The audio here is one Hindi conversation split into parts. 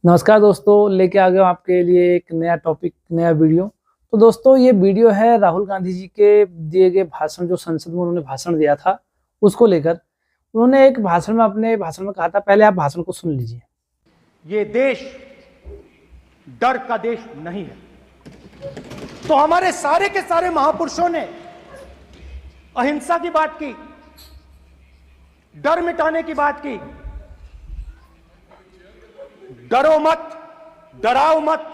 नमस्कार दोस्तों, लेके आ गया हूं आपके लिए एक नया टॉपिक, नया वीडियो। तो दोस्तों, ये वीडियो है राहुल गांधी जी के दिए गए भाषण, जो संसद में उन्होंने भाषण दिया था उसको लेकर। उन्होंने एक भाषण में, अपने भाषण में कहा था, पहले आप भाषण को सुन लीजिए। ये देश डर का देश नहीं है। तो हमारे सारे के सारे महापुरुषों ने अहिंसा की बात की, डर मिटाने की बात की। डरो मत, डराओ मत,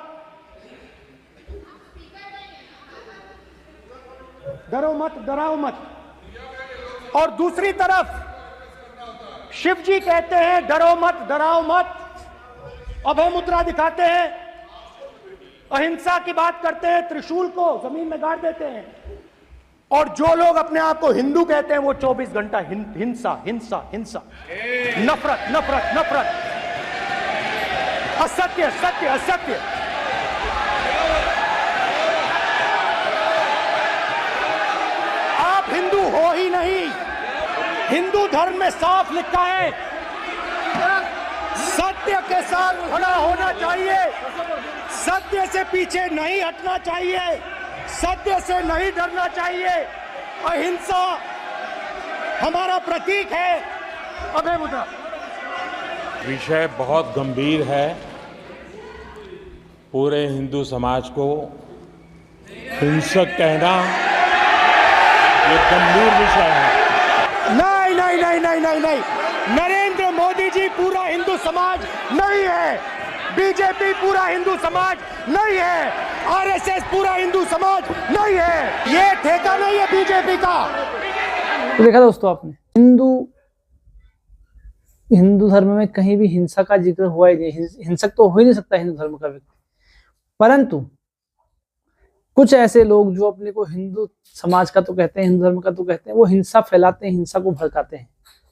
डरो मत, डराओ मत। और दूसरी तरफ शिव जी कहते हैं डरो मत, डराओ मत, अभय मुद्रा दिखाते हैं, अहिंसा की बात करते हैं, त्रिशूल को जमीन में गाड़ देते हैं। और जो लोग अपने आप को हिंदू कहते हैं वो 24 घंटा हिंसा हिंसा हिंसा, नफरत नफरत नफरत, असत्य सत्य असत्य। आप हिंदू हो ही नहीं। हिंदू धर्म में साफ लिखा है, सत्य के साथ खड़ा होना चाहिए, सत्य से पीछे नहीं हटना चाहिए, सत्य से नहीं डरना चाहिए। अहिंसा हमारा प्रतीक है। अभय मुद्रा। विषय बहुत गंभीर है। पूरे हिंदू समाज को हिंसक कहना ये गंभीर विषय है। नहीं नहीं नहीं नहीं नहीं नहीं, नरेंद्र मोदी जी पूरा हिंदू समाज नहीं है, बीजेपी पूरा हिंदू समाज नहीं है, आरएसएस पूरा हिंदू समाज नहीं है। ये ठेका नहीं है बीजेपी का। तो देखा दोस्तों आपने, हिंदू धर्म में कहीं भी हिंसा का जिक्र हुआ ही नहीं। हिंसक तो हो ही नहीं सकता हिंदू धर्म का व्यक्ति। परंतु कुछ ऐसे लोग जो अपने को हिंदू समाज का तो कहते हैं, हिंदू धर्म का तो कहते हैं, वो हिंसा फैलाते हैं, हिंसा को भड़काते हैं।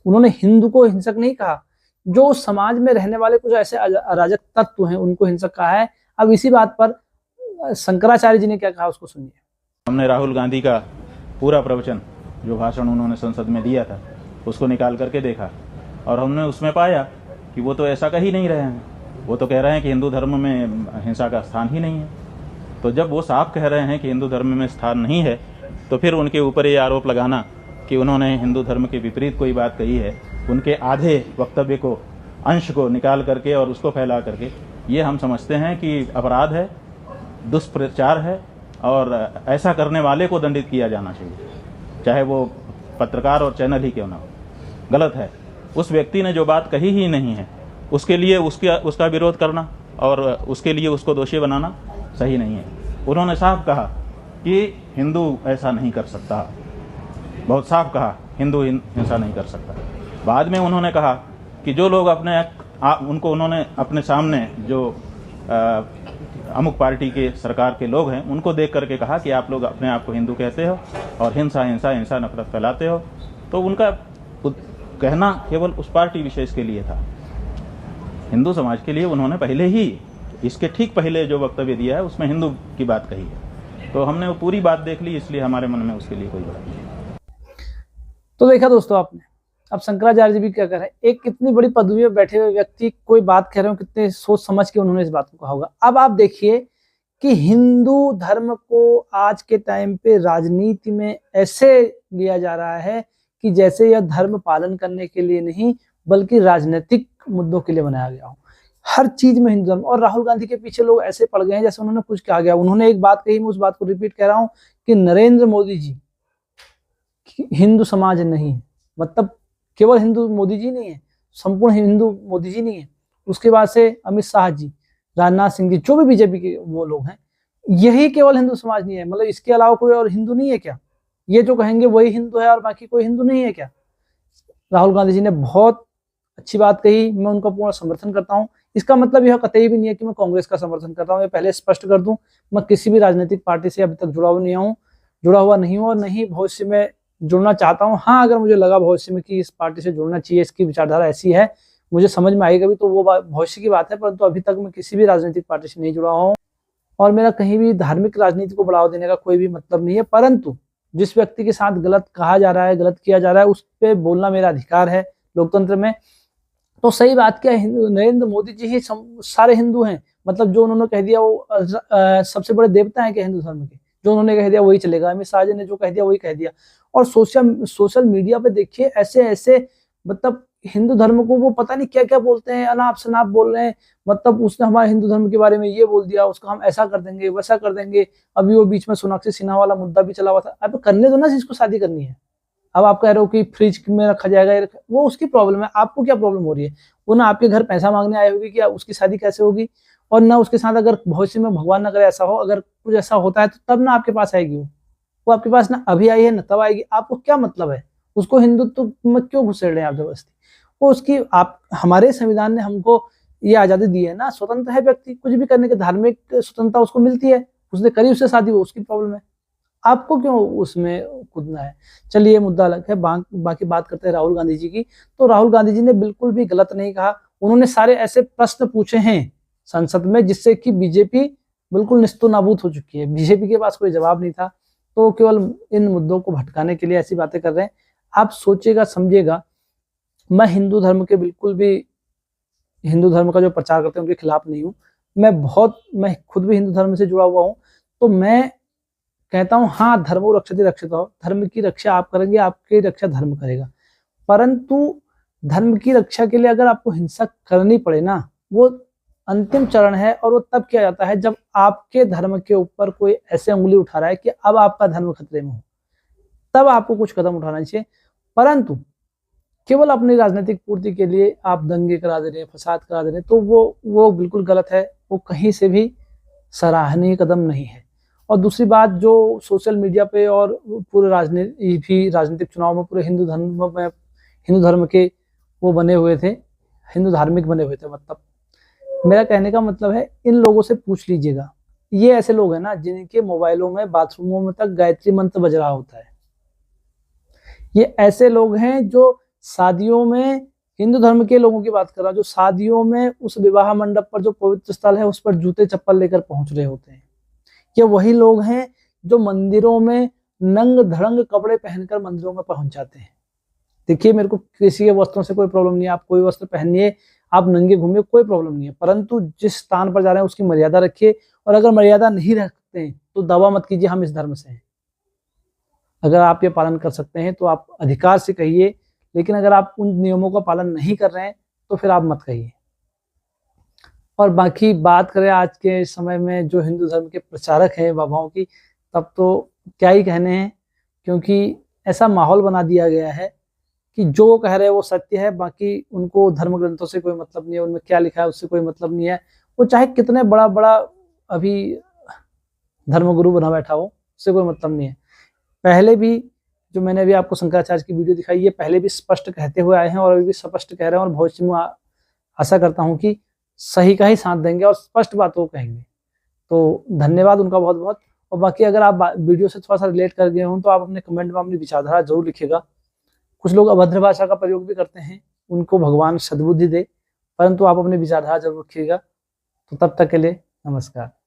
उन्होंने हिंदू को हिंसक नहीं कहा, जो समाज में रहने वाले कुछ ऐसे अराजक तत्व हैं उनको हिंसक कहा है। अब इसी बात पर शंकराचार्य जी ने क्या कहा, उसको सुनिए। हमने राहुल गांधी का पूरा प्रवचन, जो भाषण उन्होंने संसद में दिया था, उसको निकाल करके देखा और हमने उसमें पाया कि वो तो ऐसा कह ही नहीं रहे हैं। वो तो कह रहे हैं कि हिंदू धर्म में हिंसा का स्थान ही नहीं है। तो जब वो साफ कह रहे हैं कि हिंदू धर्म में स्थान नहीं है, तो फिर उनके ऊपर ये आरोप लगाना कि उन्होंने हिंदू धर्म के विपरीत कोई बात कही है, उनके आधे वक्तव्य को, अंश को निकाल करके और उसको फैला करके, ये हम समझते हैं कि अपराध है, दुष्प्रचार है और ऐसा करने वाले को दंडित किया जाना चाहिए, चाहे वो पत्रकार और चैनल ही क्यों ना हो। गलत है। उस व्यक्ति ने जो बात कही ही नहीं है उसके लिए उसका विरोध करना और उसके लिए उसको दोषी बनाना सही नहीं है। उन्होंने साफ कहा कि हिंदू ऐसा नहीं कर सकता, बहुत साफ कहा, हिंदू हिंसा नहीं कर सकता। बाद में उन्होंने कहा कि जो लोग उनको उन्होंने अपने सामने जो अमुक पार्टी के सरकार के लोग हैं उनको देख करके कहा कि आप लोग अपने आप को हिंदू कहते हो और हिंसा हिंसा हिंसा नफरत फैलाते हो। तो उनका कहना केवल उस पार्टी विशेष के लिए था। हिंदू समाज के लिए उन्होंने पहले ही, इसके ठीक पहले जो वक्तव्य दिया है उसमें हिंदू की बात कही है। तो हमने वो पूरी बात देख ली, इसलिए हमारे मन में उसके लिए कोई बात नहीं। तो देखा दोस्तों आपने, अब शंकराचार्य जी भी क्या कर रहे हैं। एक इतनी बड़ी पदवी में बैठे हुए व्यक्ति कोई बात कह रहे हो, कितने सोच समझ के उन्होंने इस बात को कहा होगा। अब आप देखिए कि हिंदू धर्म को आज के टाइम पे राजनीति में ऐसे लिया जा रहा है कि जैसे यह धर्म पालन करने के लिए नहीं बल्कि राजनीतिक मुद्दों के लिए बनाया गया हो। हर चीज में हिंदू धर्म, और राहुल गांधी के पीछे लोग ऐसे पड़ गए हैं जैसे उन्होंने कुछ कहा गया। उन्होंने एक बात कही, मैं उस बात को रिपीट कर रहा हूं कि नरेंद्र मोदी जी हिंदू समाज नहीं है। मतलब केवल हिंदू मोदी जी नहीं है, संपूर्ण हिंदू मोदी जी नहीं है। उसके बाद से अमित शाह जी, राजनाथ सिंह जी, जो भी बीजेपी के वो लोग हैं, यही केवल हिंदू समाज नहीं है। मतलब इसके अलावा कोई और हिंदू नहीं है क्या? ये जो कहेंगे वही हिंदू है और बाकी कोई हिंदू नहीं है क्या? राहुल गांधी जी ने बहुत अच्छी बात कही, मैं उनका पूरा समर्थन करता हूं। इसका मतलब यह कतई भी नहीं है कि मैं कांग्रेस का समर्थन करता हूं। मैं पहले स्पष्ट कर दूं, मैं किसी भी राजनीतिक पार्टी से अभी तक जुड़ा हुआ नहीं हूं और नहीं भविष्य में जुड़ना चाहता हूं। हाँ, अगर मुझे लगा भविष्य में कि इस पार्टी से जुड़ना चाहिए, इसकी विचारधारा ऐसी है, मुझे समझ में आएगा भी, तो वो भविष्य की बात है। परंतु अभी तक मैं किसी भी राजनीतिक पार्टी से नहीं जुड़ा हूं और मेरा कहीं भी धार्मिक राजनीति को बढ़ावा देने का कोई भी मतलब नहीं है। परंतु जिस व्यक्ति के साथ गलत कहा जा रहा है, गलत किया जा रहा है, उस पर बोलना मेरा अधिकार है लोकतंत्र में। तो सही बात क्या है, नरेंद्र मोदी जी ही सारे हिंदू हैं? मतलब जो उन्होंने कह दिया वो सबसे बड़े देवता हैं क्या हिंदू धर्म के? जो उन्होंने कह दिया वही चलेगा, अमित शाह जी ने जो कह दिया वही कह दिया। और सोशल मीडिया पे देखिए ऐसे ऐसे, मतलब हिंदू धर्म को वो पता नहीं क्या क्या बोलते हैं, अनाप शनाप बोल रहे हैं। मतलब उसने हमारे हिंदू धर्म के बारे में ये बोल दिया, उसका हम ऐसा कर देंगे वैसा कर देंगे। अभी वो बीच में सोनाक्षी सिन्हा वाला मुद्दा भी चला हुआ था। अब करने दो ना जिसको शादी करनी है। अब आप कह रहे हो कि फ्रिज में रखा जाएगा, वो उसकी प्रॉब्लम है, आपको क्या प्रॉब्लम हो रही है? वो ना आपके घर पैसा मांगने आए होगी कि उसकी शादी कैसे होगी, और ना उसके साथ अगर भविष्य में भगवान ना करे ऐसा हो, अगर कुछ ऐसा होता है तो तब ना आपके पास आएगी। वो आपके पास ना अभी आई है ना तब आएगी। आपको क्या मतलब है? उसको हिंदुत्व में क्यों घुसेड़ रहे हैं आप जबरदस्ती? वो उसकी आप, हमारे संविधान ने हमको ये आजादी दी है ना, स्वतंत्र है व्यक्ति, कुछ भी करने की धार्मिक स्वतंत्रता उसको मिलती है। उसने करी उससे शादी, वो उसकी प्रॉब्लम है, आपको क्यों उसमें कूदना है? चलिए ये मुद्दा अलग है। बाकी बात करते हैं राहुल गांधी जी की। तो राहुल गांधी जी ने बिल्कुल भी गलत नहीं कहा। उन्होंने सारे ऐसे प्रश्न पूछे हैं संसद में जिससे कि बीजेपी बिल्कुल निस्तो नाबूद हो चुकी है। बीजेपी के पास कोई जवाब नहीं था, तो केवल इन मुद्दों को भटकाने के लिए ऐसी बातें कर रहे हैं। आप सोचिएगा समझिएगा, मैं हिंदू धर्म के बिल्कुल भी, हिंदू धर्म का जो प्रचार करते हैं उनके खिलाफ नहीं हूँ। मैं खुद भी हिंदू धर्म से जुड़ा हुआ हूँ। तो मैं कहता हूँ हाँ, धर्मो रक्षति रक्षितो, धर्म की रक्षा आप करेंगे, आपकी रक्षा धर्म करेगा। परंतु धर्म की रक्षा के लिए अगर आपको हिंसा करनी पड़े ना, वो अंतिम चरण है, और वो तब किया जाता है जब आपके धर्म के ऊपर कोई ऐसे उंगली उठा रहा है कि अब आपका धर्म खतरे में हो, तब आपको कुछ कदम उठाना चाहिए। परंतु केवल अपनी राजनीतिक पूर्ति के लिए आप दंगे करा दे रहे हैं, फसाद करा दे रहे हैं, तो वो बिल्कुल गलत है। वो कहीं से भी सराहनीय कदम नहीं है। और दूसरी बात, जो सोशल मीडिया पे और पूरे राजनीतिक चुनाव में पूरे हिंदू धर्म के वो बने हुए थे, हिंदू धार्मिक बने हुए थे। मतलब मेरा कहने का मतलब है, इन लोगों से पूछ लीजिएगा। ये ऐसे लोग हैं ना जिनके मोबाइलों में, बाथरूमों में तक गायत्री मंत्र बज रहा होता है। ये ऐसे लोग हैं जो शादियों में, हिंदू धर्म के लोगों की बात कर रहा हूं, जो शादियों में उस विवाह मंडप पर जो पवित्र स्थल है उस पर जूते चप्पल लेकर पहुंच रहे होते हैं। ये वही लोग हैं जो मंदिरों में नंग धड़ंग कपड़े पहनकर मंदिरों में पहुंच जाते हैं। देखिए, मेरे को किसी के वस्त्रों से कोई प्रॉब्लम नहीं है, आप कोई वस्त्र पहनिए, आप नंगे घूमिए, कोई प्रॉब्लम नहीं है। परंतु जिस स्थान पर जा रहे हैं उसकी मर्यादा रखिए, और अगर मर्यादा नहीं रखते हैं तो दावा मत कीजिए हम इस धर्म से हैं। अगर आप ये पालन कर सकते हैं तो आप अधिकार से कहिए, लेकिन अगर आप उन नियमों का पालन नहीं कर रहे हैं तो फिर आप मत कहिए। और बाकी बात करें आज के समय में जो हिंदू धर्म के प्रचारक हैं बाबाओं की, तब तो क्या ही कहने हैं, क्योंकि ऐसा माहौल बना दिया गया है कि जो वो कह रहे हैं वो सत्य है। बाकी उनको धर्म ग्रंथों से कोई मतलब नहीं है, उनमें क्या लिखा है उससे कोई मतलब नहीं है। वो चाहे कितने बड़ा बड़ा अभी धर्मगुरु बना बैठा हो, उससे कोई मतलब नहीं है। पहले भी जो मैंने अभी आपको शंकराचार्य की वीडियो दिखाई, ये पहले भी स्पष्ट कहते हुए आए हैं और अभी भी स्पष्ट कह रहे हैं, और भविष्य में आशा करता हूँ कि सही का ही साथ देंगे और स्पष्ट बातों को कहेंगे। तो धन्यवाद उनका बहुत बहुत। और बाकी अगर आप वीडियो से थोड़ा सा रिलेट कर गए हों तो आप अपने कमेंट में अपनी विचारधारा जरूर लिखिएगा। कुछ लोग अभद्र भाषा का प्रयोग भी करते हैं, उनको भगवान सद्बुद्धि दे, परंतु आप अपनी विचारधारा जरूर रखिएगा। तो तब तक के लिए नमस्कार।